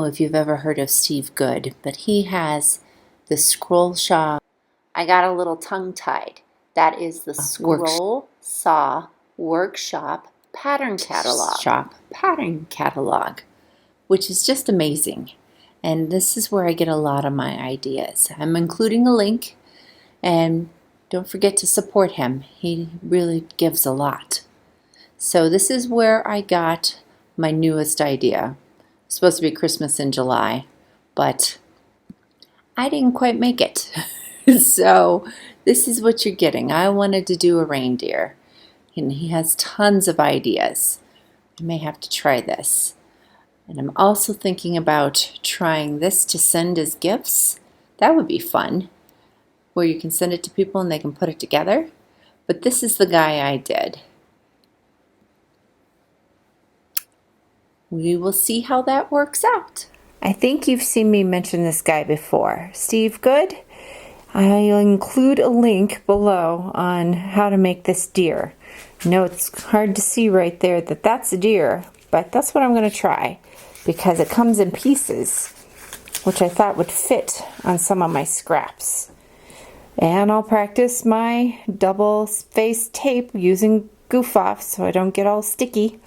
know if you've ever heard of Steve Good, but he has the Scroll Saw. I got a little tongue-tied. That is the Scroll Saw Workshop Pattern Catalog, which is just amazing. And this is where I get a lot of my ideas. I'm including a link, and don't forget to support him. He really gives a lot. So this is where I got my newest idea. It's supposed to be Christmas in July, but I didn't quite make it. So this is what you're getting. I wanted to do a reindeer, and he has tons of ideas. I may have to try this. And I'm also thinking about trying this to send as gifts. That would be fun, where you can send it to people and they can put it together. But this is the guy I did. We will see how that works out. I think you've seen me mention this guy before. Steve Good. I'll include a link below on how to make this deer. I know it's hard to see right there that that's a deer, but that's what I'm going to try because it comes in pieces, which I thought would fit on some of my scraps. And I'll practice my double-faced tape using Goof Off so I don't get all sticky.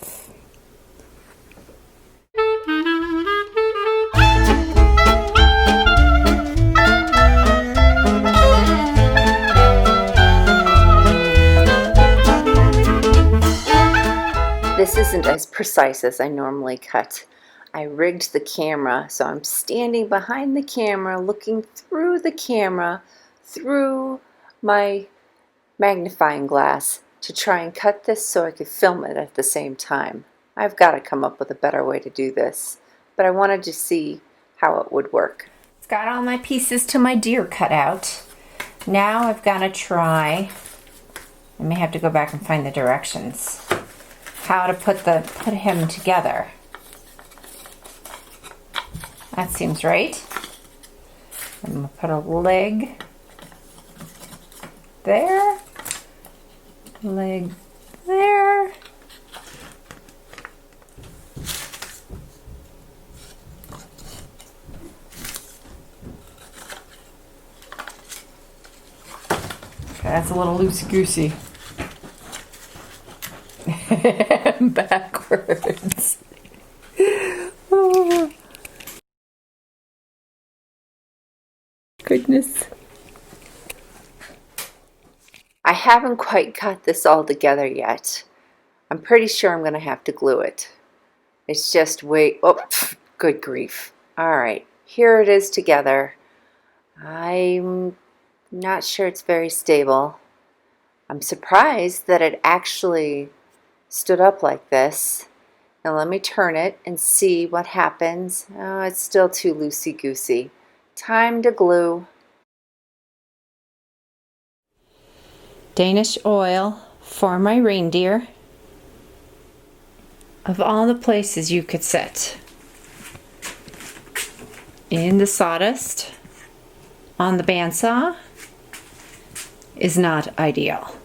This isn't as precise as I normally cut. I rigged the camera, so I'm standing behind the camera, looking through the camera, through my magnifying glass to try and cut this so I could film it at the same time. I've got to come up with a better way to do this, but I wanted to see how it would work. It's got all my pieces to my deer cut out. Now I've got to try, I may have to go back and find the directions, how to put him together. That seems right. I'm going to put a leg there, leg there. Okay, that's a little loosey-goosey. Backwards. Oh. Goodness. I haven't quite got this all together yet. I'm pretty sure I'm going to have to glue it. It's just good grief. Alright, here it is together. I'm not sure it's very stable. I'm surprised that it actually stood up like this. Now let me turn it and see what happens. Oh, it's still too loosey-goosey. Time to glue. Danish oil for my reindeer. Of all the places you could sit, in the sawdust, on the bandsaw, is not ideal.